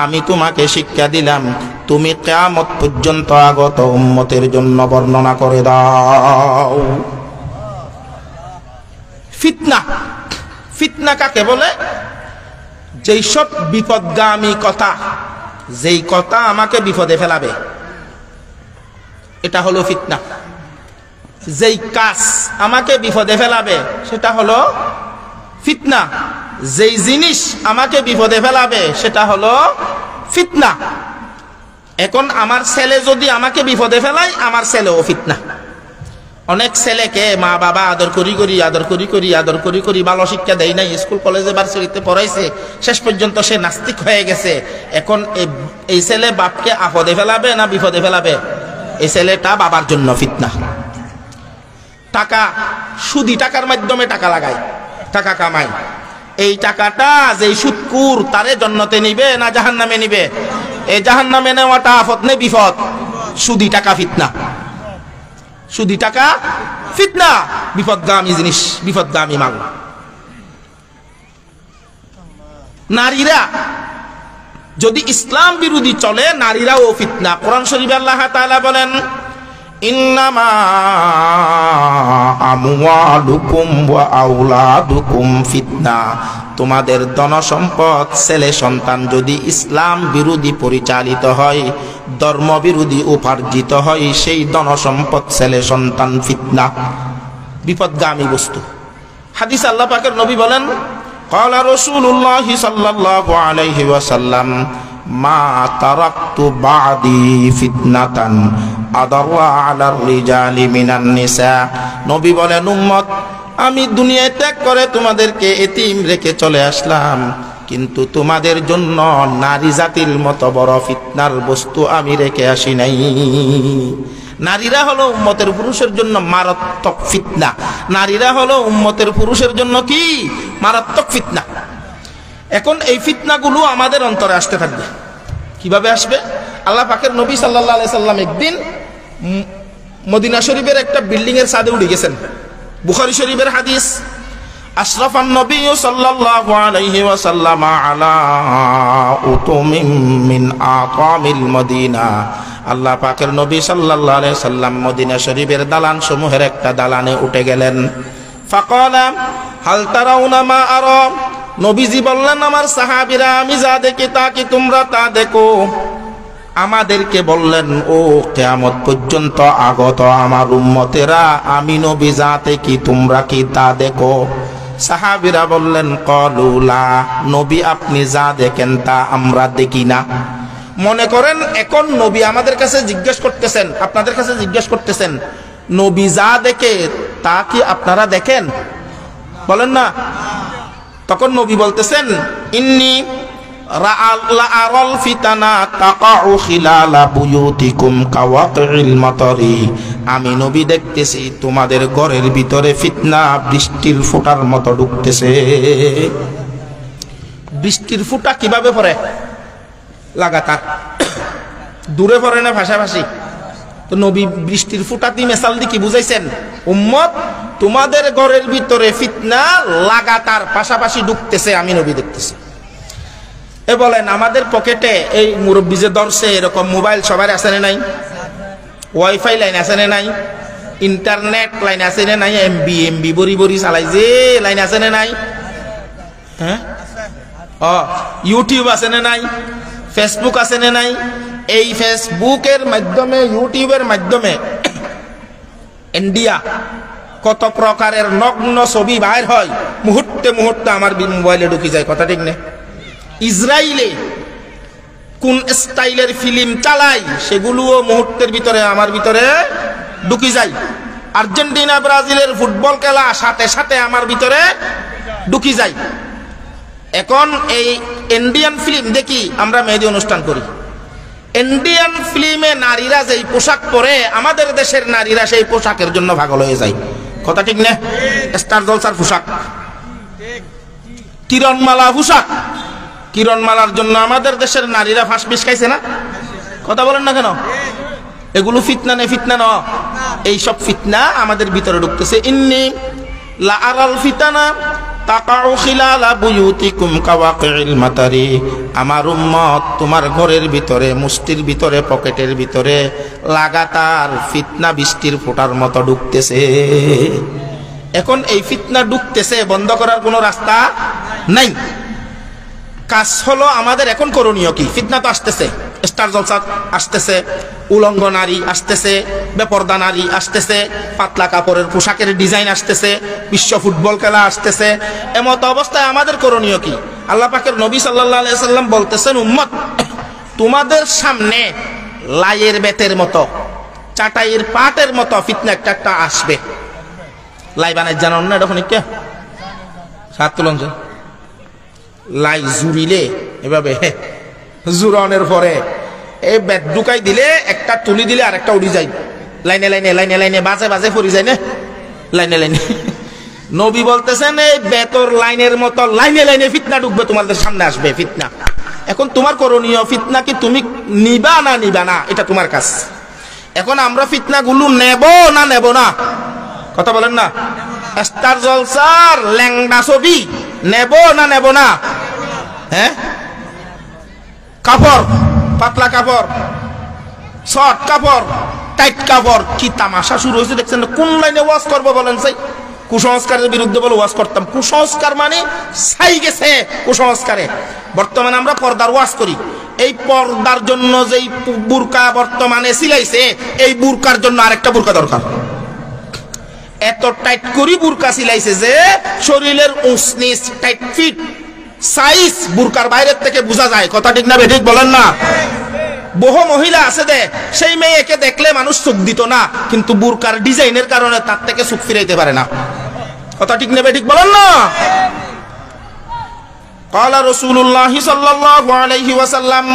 আমি তোমাকে শিক্ষা দিলাম, তুমি কিয়ামত পর্যন্ত আগত উম্মতের জন্য বর্ণনা করে দাও। ফিতনা, ফিতনা কাকে বলে? যেই সব বিপদগামী কথা, যেই কথা আমাকে বিপদে ফেলাবে, এটা হলো ফিতনা। যেই কাজ আমাকে বিপদে ফেলাবে সেটা হলো ফিতনা। যেই জিনিস আমাকে বিপদে ফেলাবে সেটা হলো ফিতনা। এখন আমার ছেলে যদি আমাকে বিপদে ফেলায়, আমার ছেলেও ফিতনা। অনেক ছেলেকে মা বাবা আদর করি করি ভালো শিক্ষা দেয় নাই, স্কুল কলেজে ভার্সিটিতে পড়াইছে, শেষ পর্যন্ত সে নাস্তিক হয়ে গেছে। এখন এই ছেলে বাপকে আপদে ফেলাবে না বিপদে ফেলাবে? এই ছেলেটা বাবার জন্য ফিতনা। টাকা, সুদি টাকার মাধ্যমে টাকা লাগায়, টাকা কামায়। এই টাকাটা যেই সুদকুর, তারে জান্নাতে নিবে না জাহান্নামে নিবে? এই জাহান্নামে নেওয়াটা আফত নে বিপদ? সুদি টাকা ফিতনা, সুদি টাকা ফিতনা, বিপদগামী জিনিস, বিপদগামী মাল। নারীরা যদি ইসলাম বিরোধী চলে, নারীরাও ফিতনা। কোরআন শরীফে আল্লাহ তাআলা বলেন, ইন্নামা আমওয়ালুকুম ওয়া আওলাদুকুম ফিতনা। তোমাদের ধন সম্পদ, ছেলে সন্তান যদি ইসলাম বিরোধী পরিচালিত হয়, ধর্ম বিরোধী উপার্জিত হয়, সেই ধন সম্পদ ছেলে সন্তান ফিতনা, বিপদগামী বস্তু। হাদিস আল্লাহ পাকের নবী বলেন, ক্বালা রাসূলুল্লাহি সাল্লাল্লাহু আলাইহি ওয়াসাল্লাম, মা তারাকতু বাদি ফিতনাতান আদাররা আলার রিজালি মিনান নিসা। নবী বলেন, উম্মত, আমি দুনিয়ায় ত্যাগ করে তোমাদেরকে এতিম রেখে চলে আসলাম, কিন্তু তোমাদের জন্য নারী জাতির মতো বড় ফিতনার বস্তু আমি রেখে আসি নাই। নারীরা হলো উম্মতের পুরুষের জন্য মারাত্মক ফিতনা। নারীরা হলো উম্মতের পুরুষের জন্য কি? মারাত্মক ফিতনা। এখন এই ফিতনাগুলো আমাদের অন্তরে আসতে থাকবে। কিভাবে আসবে? আল্লাহ পাকের নবী সাল্লাল্লাহু আলাইহি সাল্লাম একদিন মদিনা শরীফের একটা বিল্ডিং এর ছাদে উঠে গেছেন। বুখারী শরীফের হাদিস, আশরাফান নবী সাল্লাল্লাহু আলাইহি ওয়াসাল্লাম আলা উতুমিন মিন আতামিল মদিনা। আল্লাহ পাকের নবী সাল্লাল্লাহু আলাইহি সাল্লাম মদিনা শরীফের দালান সমূহের একটা দালানে উঠে গেলেন। ফাকালা হাল তারাউনা মা আরা। নবীজি বললেন, আমার সাহাবীরা, আমি যা দেখি তা কি তোমরা তা দেখো? আমাদেরকে বললেন, ও কিয়ামত পর্যন্ত আগত আমার উম্মতেরা, আমি নবী যা দেখি তোমরা কি তা দেখো? সাহাবীরা বললেন, ক্বালু লা, নবী আপনি যা দেখেন তা আমরা দেখি না। মনে করেন এখন নবী আমাদের কাছে জিজ্ঞেস করতেছেন, আপনাদের কাছে জিজ্ঞেস করতেছেন, নবী যা দেখে তা কি আপনারা দেখেন? বলেন না। তখন নবী বলতেছেন, ইন্নী রাআল ফিতানা তাকাউ খিলালা বুয়ুতিকুম কাওয়াতিল মাতারি। আমি নবী দেখতেছি তোমাদের ঘরের ভিতরে ফিতনা বৃষ্টির ফোঁটার মতো ঢুকতেছে। বৃষ্টির ফোঁটা কিভাবে পড়ে? লাগাতার, দূরে পড়ে না ভাষাভাষী। তো নবী বৃষ্টির ফোঁটাতেই মেসাল দিয়ে কি বুঝাইছেন? উম্মত, তোমাদের ঘরের ভিতরে ফিতনা লাগাতার পাশাপাশি ঢুকতেছে, আমি নবী দেখতেছি। এ বলেন, আমাদের পকেটে এই মুরব্বী যে ধরছে এরকম মোবাইল সবার আছে না নাই? ওয়াইফাই লাইন আছে না নাই? ইন্টারনেট লাইন আছে না নাই? এমবি বরি বরি চালাই যে লাইন আছে না নাই? হ্যাঁ, ইউটিউব আছে না নাই? ফেসবুক আছে না নাই? এই ফেসবুকের মাধ্যমে, ইউটিউবের মাধ্যমে ইন্ডিয়া কত প্রকারের নগ্ন ছবি বাইর হয়, মুহূর্তে মুহূর্তে আমার মোবাইলে ঢুকি যায়। কথা ঠিক না? ইসরায়েলে কোন স্টাইলের ফিল্ম চালাই, সেগুলোও মুহূর্তের ভিতরে আমার ভিতরে ঢুকি যায়। আর্জেন্টিনা ব্রাজিলের ফুটবল খেলা সাথে সাথে আমার ভিতরে ঢুকি যায়। এখন এই ইন্ডিয়ান ফিল্ম দেখি, আমরা মেহেদি অনুষ্ঠান করি। ইন্ডিয়ান ফিল্মে নারীরা যেই পোশাক পরে, আমাদের দেশের নারীরা সেই পোশাকের জন্য পাগল হয়ে যায়। কথা ঠিক না? স্টার জলসার পোশাক, কিরণমালা পোশাক, কিরণমালার জন্য আমাদের দেশের নারীরা ফাঁস বিষ খাইছে না? কথা বলেন না কেন? এগুলো ফিতনা নেই, ফিতনা ন, এইসব ফিতনা আমাদের ভিতরে ঢুকতেছে। ইন্নী লা আরাল ফিতানা তাকাউ খিলালা বুয়ুতিকুম কাওয়াকিল মাতারি, আমার উম্মত তোমার ঘরের ভিতরে, মুষ্টির ভিতরে, পকেটের ভিতরে লাগাতার ফিতনা বৃষ্টির ফোঁটার মতো ঢুকতেছে। এখন এই ফিতনা ঢুকতেছে, বন্ধ করার কোনো রাস্তা নাই। কাজ হলো আমাদের এখন করণীয় কি? ফিতনা তো আসতেছে, স্টার জলসা আসতেছে, উলঙ্গ নারী আসতেছে, বেপরদা নারী আসতেছে, পাতলা কাপড়ের পোশাকের ডিজাইন আসতেছে, বিশ্ব ফুটবল খেলা আসতেছে। এমত অবস্থায় আমাদের করণীয় কি? আল্লাহ পাকের নবী সাল্লাল্লাহু আলাইহি সাল্লাম বলতেছেন, উম্মত তোমাদের সামনে লাইয়ের বেতের মতো, চাটাইয়ের পাটের মতো ফিতনা একটা একটা আসবে। লাই বানাই জানান না এটা কে সাত তুলন লাই জুড়িলে এভাবে জুরানের পরে এই বেত ঢুকাই দিলে একটা তুলি দিলে আর একটা উড়ি যায়, লাইনে লাইনে লাইনে লাইনে বাজে বাজে পড়ি যায় না, লাইনে লাইনে। নবী বলতেছেন এই বেতর লাইনের মতো লাইনে লাইনে ফিতনা ঢুকবে, তোমাদের সামনে আসবে ফিতনা। এখন তোমার করণীয়, ফিতনা কি তুমি নিবা না নিবা না, এটা তোমার কাজ। এখন আমরা ফিতনা গুলো নেব না নেব না, কথা বলেন না? স্টার জলসার ল্যাংড়া ছবি নেব না নেব না? হ্যাঁ, কাপড়, পাতলা কাপড়, শর্ট কাপড়, টাইট কাপড়, কি তামাশা শুরু হয়েছে দেখছেন? কোন লাইনে ওয়াজ করবো বলেন? সেই কুসংস্কারের বিরুদ্ধে বলে ওয়াজ করতাম। কুসংস্কার মানে ছাই গেছে কুসংস্কারে। বর্তমানে আমরা পর্দার ওয়াজ করি। এই পর্দার জন্য যেই বুরকা বর্তমানে সিলাইছে, এই বুরকার জন্য আরেকটা বুরকা দরকার। এত টাইট করি বুরকা সিলাইছে যে শরীরের উঁচনিচ টাইট ফিট সাইজ বুরকার বাইরের থেকে বোঝা যায়। কথা ঠিক না বেঠিক বলেন না? বহু মহিলা আছে দে, সেই মেয়েকে দেখলে মানুষ চোখ দিত না, কিন্তু বুরকার ডিজাইনের কারণে তার থেকে চোখ ফিরাইতে পারে না। কথা ঠিক না বেঠিক বলেন না? قال رسول الله صلى الله عليه وسلم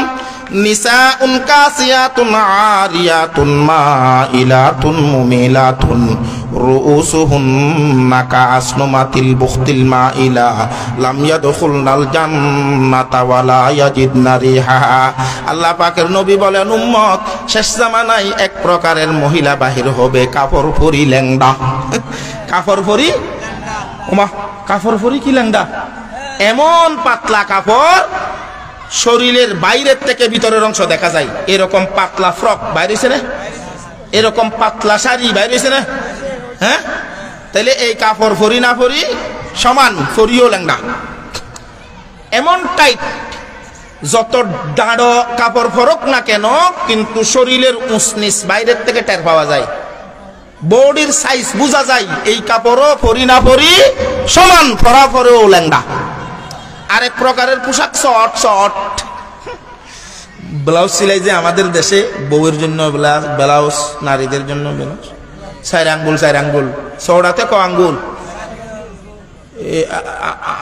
نساء كاسيات عاريات مائلات مميلات رؤوسهن كأسنمة البخت المائلة لم يدخلن الجنة ولا يجدن ريحها। আল্লাহ পাকের নবী বলেন, উম্মত শেষ জামানায় এক প্রকারের মহিলা বাহির হবে, কাপড় পরি ল্যাংড়া। কাপড় পরি, ওমা কাপড় পরি কি ল্যাংড়া? এমন পাতলা কাপড় শরীরের বাইরের থেকে ভিতরের অংশ দেখা যায়। এরকম পাতলা ফ্রক বাইরেছে না, এরকম পাতলা শাড়ি বাইরেছে না? হ্যাঁ, তাহলে এই কাপড় ফরি না ফরি সমান, ফরিও ল্যাংড়া। এমন টাইট, যত দাঁড় কাপড় ফরক না কেন, কিন্তু শরীরের উঁচনিচ বাইরের থেকে টের পাওয়া যায়, বডির সাইজ বোঝা যায়। এই কাপড়ও ফরি না ফরি সমান, ফরা ফরেও ল্যাংড়া। আরেক প্রকারের পোশাক শর্ট শর্ট ব্লাউজ সিলাই যে আমাদের দেশে বউয়ের জন্য ব্লাউজ, নারীদের জন্য ব্লাউজ, 4 আঙ্গুল 4 আঙ্গুল, চওড়াতে ক আঙ্গুল।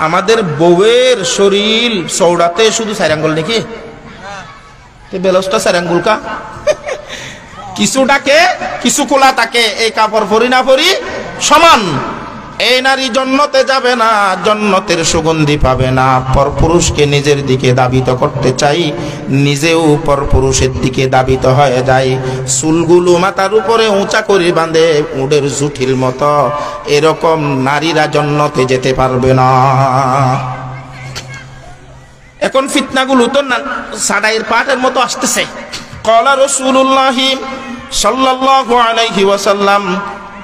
আমাদের বউয়ের শরীর চওড়াতে শুধু 4 আঙ্গুল নাকি? ব্লাউজটা 4 আঙ্গুল কা? কিছুটাকে কিছু খোলা থাকে। এই কাপড় ফরি না ফরি সমান। এই নারী জন্নতে যাবে না, জন্নতের সুগন্ধি পাবে না। পরপুরুষকে নিজের দিকে দাবিত করতে চাই, নিজেও পরপুরুষের দিকে দাবিত হয়ে যায়। চুলগুলো মাথার উপরে উঁচা করে বাঁধে উটের জুঠির মতো। এরকম নারীরা জন্নতে যেতে পারবে না। এখন ফিতনাগুলো তো সাদাইয়ের পাটের মতো আসতেছে। ক্বালা রাসূলুল্লাহি সাল্লাল্লাহু আলাইহি ওয়াসাল্লাম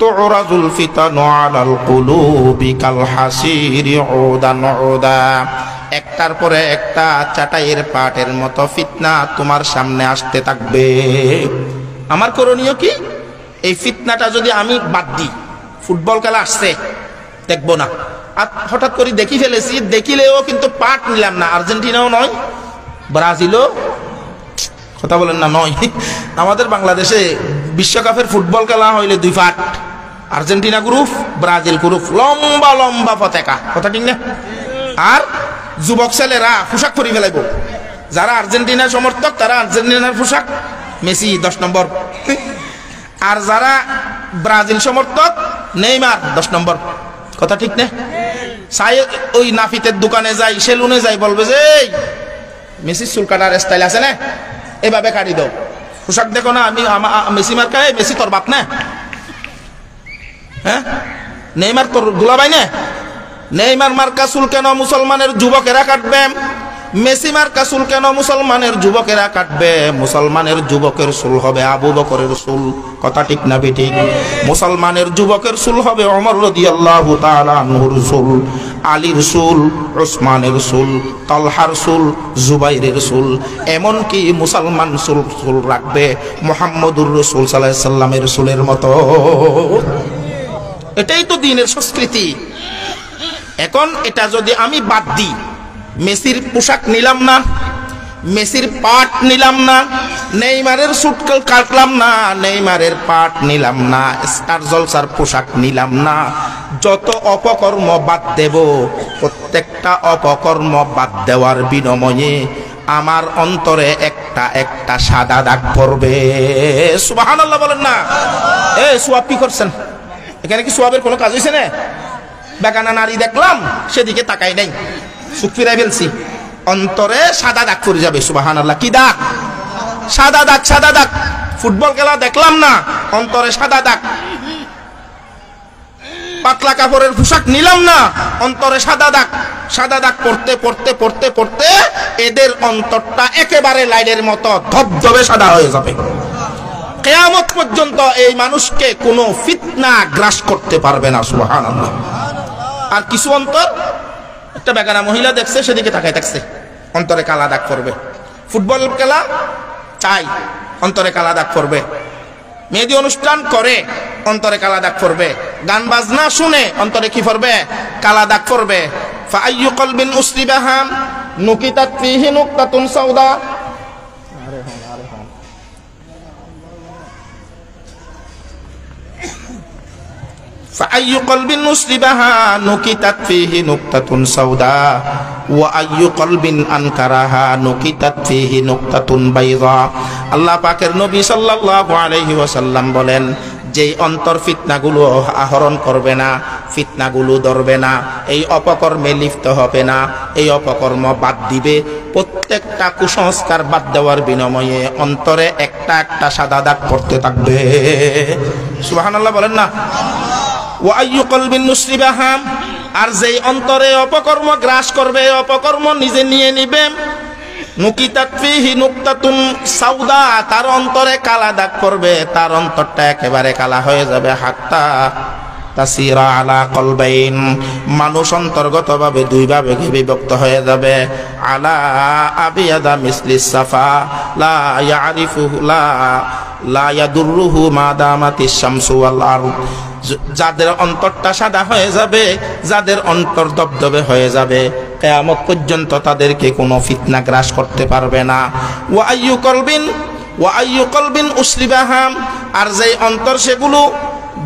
তুরাজুল ফিতানু আলাল কুলুবি কাল হাসিরি উদান উদা। একটার পরে একটা চাটাইয়ের পাটের মতো ফিতনা তোমার সামনে আসতে থাকবে। আমার করণীয় কি? এই ফিতনাটা যদি আমি বাদ দিই, ফুটবল খেলা আসছে দেখবো না, আর হঠাৎ করে দেখি ফেলেছি, দেখিলেও কিন্তু পাট নিলাম না। আর্জেন্টিনাও নয়, ব্রাজিলও, কথা বলেন না, নয়। আমাদের বাংলাদেশে বিশ্বকাপের ফুটবল খেলা হইলে 2 পাট, আর্জেন্টিনা গ্রুপ, ব্রাজিল গ্রুপ, লম্বা লম্বা পতাকা, কথা ঠিক না? আর যুবক ছেলেরা পোশাক পরি ফেলাইব। যারা আর্জেন্টিনার সমর্থক তারা আর্জেন্টিনার পোশাক, মেসি 10 নম্বর। আর যারা ব্রাজিল সমর্থক, নেইমার 10 নম্বর, কথা ঠিক না? সাই ওই নাফিতের দোকানে যাই, সেলুনে যাই, বলবে যে মেসির চুল কাটার স্টাইল আছে না, এভাবে কাটি দাও। পোশাক দেখো না, আমি মেসি মার্কায়, মেসি তোর বাপ না, হ্যাঁ নেইমার তোর দুলাভাই না? নেইমার মার্কা চুল কেন মুসলমানের যুবকেরা কাটবে? মেসি মার্কা চুল কেন মুসলমানের যুবকেরা কাটবে? মুসলমানের যুবকের চুল হবে আবু বকরের চুল, কথা ঠিক না বেঠিক? মুসলমানের যুবকের চুল হবে ওমর রাদিয়াল্লাহু তাআলা আনহুর চুল, আলীর চুল, উসমানের চুল, তালহার চুল, জুবাইরের চুল, এমনকি মুসলমান চুল রাখবে মুহাম্মদুর রাসূল সাল্লাল্লাহু আলাইহি সাল্লামের চুলের মতো। এটাই তো দ্বীনের সংস্কৃতি। এখন এটা যদি আমি বাদ দিই, মেসির পোশাক নিলাম না, মেসির পাট নিলাম না, নেইমারের স্যুট কাটলাম না, নেইমারের পাট নিলাম না, স্টার জলসার পোশাক নিলাম না, যত অপকর্ম বাদ দেব, প্রত্যেকটা অপকর্ম বাদ দেওয়ার বিনিময়ে আমার অন্তরে একটা একটা সাদা দাগ পড়বে। সুবহানাল্লাহ বলেন না? এই সোয়াব কি করছেন? এখানে কি সোয়াবের কোনো কাজ হয়েছে না? বেগানা নারী দেখলাম, সেদিকে তাকাই নাই, চোখ ফিরাই ফেলছি, অন্তরে সাদা দাগ পড়ে যাবে। সুবহানাল্লাহ। কি দাগ? সাদা দাগ, সাদা দাগ। ফুটবল খেলা দেখলাম না, অন্তরে সাদা দাগ। পাতলা কাপড়ের পোশাক নিলাম না, অন্তরে সাদা দাগ। সাদা দাগ পড়তে পড়তে পড়তে পড়তে এদের অন্তরটা একেবারে লাইটের মতো ধবধবে সাদা হয়ে যাবে। কিয়ামত পর্যন্ত এই মানুষকে কোনো ফিতনা গ্রাস করতে পারবে না। সুবহানাল্লাহ। আর কিছু অন্তর, একটা বেগানা মহিলা দেখছে, সেদিকে তাকায় থাকছে, অন্তরে কালা দাগ পড়বে। ফুটবল খেলা চাই, অন্তরে কালা দাগ পড়বে। মেহেদি অনুষ্ঠান করে, অন্তরে কালা দাগ পড়বে। গান বাজনা শুনে, অন্তরে কি পড়বে? কালা দাগ পড়বে। ফাআইয়ু কলবিন উসরিবাহা নুকিতাত ফীহি নুকতাতুন সাউদা। فأي قلب نصلبها نكتت فيه نقطة سوداء وأي قلب أنكرها نكتت فيه نقطة بيضاء। আল্লাহ পাকের নবী সাল্লাল্লাহু আলাইহি ওয়াসাল্লাম বলেন, যেই অন্তর ফিতনাগুলো আহরণ করবে না, ফিতনাগুলো ধরবে না, এই অপকর্মে লিপ্ত হবে না, এই অপকর্ম বাদ দিবে, প্রত্যেকটা কুসংস্কার বাদ দেওয়ার বিনিময়ে অন্তরে একটা একটা সাদা দাগ পড়তে থাকবে। সুবহানাল্লাহ বলেন না? ওয়াইয়ু কলবিন নুসরিবাহা, আর যেই অন্তরে অপকর্ম গ্রাস করবে, অপকর্ম নিজে নিয়ে নিবে, নুকিতাত ফীহি নুকতাতুন সাউদা, তার অন্তরে কালা দাগ পড়বে, তার অন্তরটা একেবারে কালা হয়ে যাবে। হাত্তা তাসিরা আলা কলবাইন, মানুষ অন্তর্গতভাবে দুই ভাগে বিভক্ত হয়ে যাবে। আলা আবিয়াদা মিসলিস সাফা লা ইয়ারিফুহু লা ইয়াদুররুহু মা দামাতিশ শামসু ওয়াল আরদ, যাদের অন্তরটা সাদা হয়ে যাবে, যাদের অন্তর দবদবে হয়ে যাবে, কিয়ামত পর্যন্ত তাদেরকে কোনো ফিতনা গ্রাস করতে পারবে না। ওয়া আইয়ু কলবিন উসরিবাহা, আর যেই অন্তর সেগুলো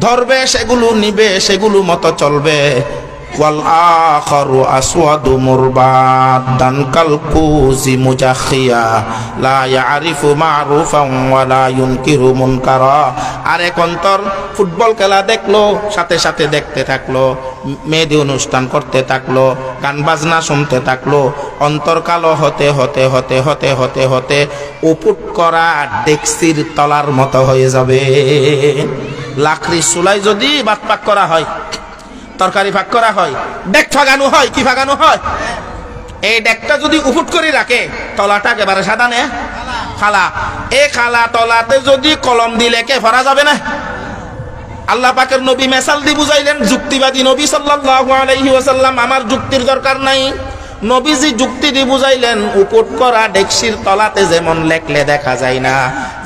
ধরবে, সেগুলো নিবে, সেগুলো মতো চলবে। ওয়াল আখারু আসওয়াদু মুরবাদান কাল কুজি মুজাখিয়া লা ইয়ারিফু মারুফান ওয়া লা ইউনকিরু মুনকারা, আর এক অন্তর ফুটবল খেলা দেখলো, সাথে সাথে দেখতে থাকলো, মেহেদি অনুষ্ঠান করতে থাকলো, গান বাজনা শুনতে থাকলো, অন্তর কালো হতে হতে হতে হতে হতে হতে উপুট করা ডেক্সির তলার মতো হয়ে যাবে। লাকড়ির চুলায় যদি ভাত পাক করা হয়, তরকারি ভাগ করা হয়, ডেক ফাগানো হয়, কি ফাগানো হয়? এই ডেকটা যদি উপুট করে রাখে, তলাটা একেবারে সাদা নে খালা। এই খালা তলাতে যদি কলম দিলে কে ভরা যাবে না? আল্লাহ পাকের নবী মেসাল দি বুঝাইলেন, যুক্তিবাদী নবী সাল্লাল্লাহু আলাইহি ওয়াসাল্লাম, আমার যুক্তির দরকার নাই। নবীজি যুক্তি দিয়ে বুঝাইলেন, উপুট করা ডেকসির তলাতে যেমন লেখলে দেখা যায় না,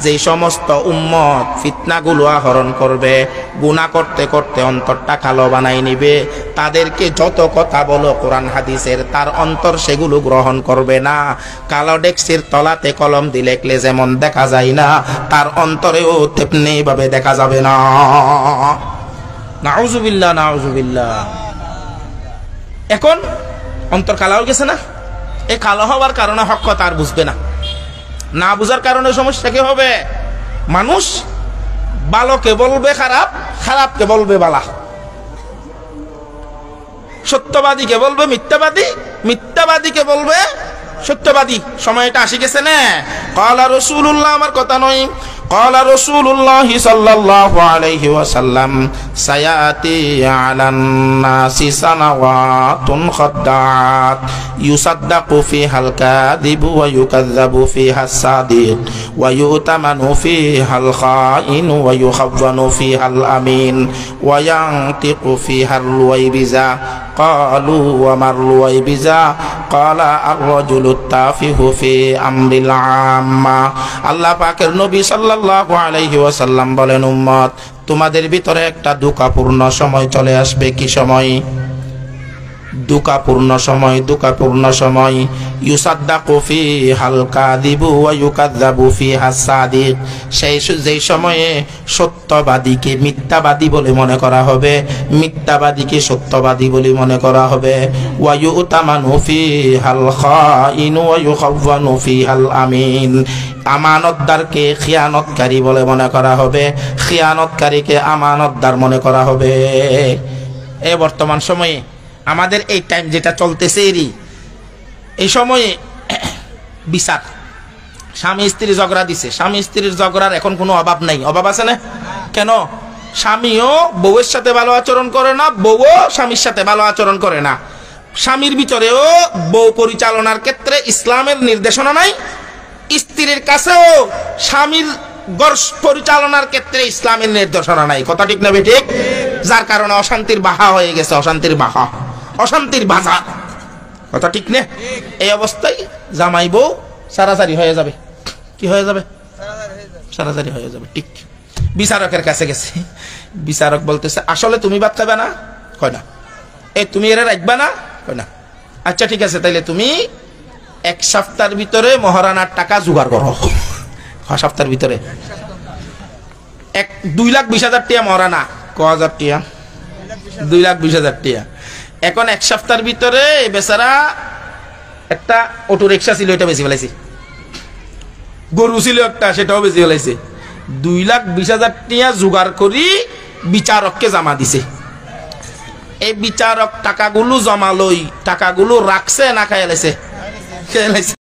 যেই সমস্ত উম্মত ফিতনাগুলো আহরণ করবে, গুনাহ করতে করতে অন্তরটা কালো বানাই নিবে, তাদেরকে যত কথা বলো কোরআন হাদিসের, তার অন্তর সেগুলো গ্রহণ করবে না। কালো ডেকসির তলাতে কলম দিয়ে লেখলে যেমন দেখা যায় না, তার অন্তরেও তেমনি ভাবে দেখা যাবে না। নাউজুবিল্লাহ, নাউজুবিল্লাহ। এখন অন্তর কালো হয়ে গেছে না? এই কালো হওয়ার কারণে হক কথা আর বুঝবে না, না বুঝার কারণে সমস্যা কি হবে? মানুষ ভালোকে বলবে খারাপ, খারাপকে বলবে বালা, সত্যবাদীকে বলবে মিথ্যাবাদী, মিথ্যাবাদীকে বলবে সত্যবাদী সময়টা আসি গেছে না ক্বালা রাসূলুল্লাহ আমার কথা নয় ক্বালা রাসূলুল্লাহ সাল্লাল্লাহু আলাইহি ওয়াসাল্লাম সায়াতি আলান নাসি সানাওয়াতুন খাদ্দাত ইউসাদ্দাকু ফিহাল কাযিবু ওয়া ইউকাযযাবু ফিহাস সাদিক ওয়া ইউতামানু ফিহাল খাইন ওয়া ইউখাওয়ানু ফিহাল আমিন ওয়া ইয়ানতিকু ফিহাল লুয়াইবিজা ক্বালু ওয়া মার লুয়াইবিজা ক্বালা আর-রাজুলুত তাফিহু ফি আমরিল আম্মা আল্লাহ পাকের নবী সাল্লাল্লাহু আলাইহি ওয়াসাল্লাম বলেন উম্মত তোমাদের ভিতরে একটা দুঃখপূর্ণ সময় চলে আসবে কি সময় দুঃখপূর্ণ সময় ইউসাদ্দাকু ফিহাল কাযিবু ওয়া ইউকাযযাবু ফিহাস সাদিক সেই সময়ে সত্যবাদীকে মিথ্যাবাদী বলে মনে করা হবে মিথ্যাবাদীকে সত্যবাদী বলে মনে করা হবে ওয়া ইউতামানু ফিহাল খাইনু ওয়া ইউখাওয়ানু ফিহাল আমিন আমানতদারকে খিয়ানতকারী বলে মনে করা হবে খিয়ানতকারীকে আমানতদার মনে করা হবে এই বর্তমান সময়ে আমাদের এই টাইম যেটা চলতেছে এই সময়ে বিচার স্বামী স্ত্রী ঝগড়া দিছে স্বামী স্ত্রীর ঝগড়ার এখন কোনো অভাব নাই অভাব আছে না কেন স্বামীও বউয়ের সাথে ভালো আচরণ করে না বউও স্বামীর সাথে ভালো আচরণ করে না স্বামীর ভিতরেও বউ পরিচালনার ক্ষেত্রে ইসলামের নির্দেশনা নাই স্ত্রীর কাছেও স্বামীর ঘর পরিচালনার ক্ষেত্রে ইসলামের নির্দেশনা নাই কথা ঠিক না ঠিক যার কারণে অশান্তির বাহা হয়ে গেছে অশান্তির বাজার কথা ঠিক না এই অবস্থায় জামাই বউ সারাসারি হয়ে যাবে কি হয়ে যাবে সারাসারি হয়ে যাবে ঠিক বিচারকের কাছে গেছে বিচারক বলতেছে আসলে তুমি ভাত খাবে না কয় না তুমি এরা রাখবে না কয় না আচ্ছা ঠিক আছে তাইলে তুমি এক সপ্তাহের ভিতরে মহারানার টাকা জোগাড় করো সপ্তাহের ভিতরে 2,20,000 টাকা মহারানা ক'1000 টাকা 2,20,000 টাকা এখন এক সপ্তাহের ভিতরে বেচারা একটা অটো রিক্সা ছিল এটা বেশি ফেলাইছে গরু ছিল একটা সেটাও বেশি ফেলাইছে 2,20,000 টাকা জোগাড় করি বিচারককে জমা দিছে এই বিচারক টাকাগুলো জমা লই টাকাগুলো রাখছে না খাইলাইছে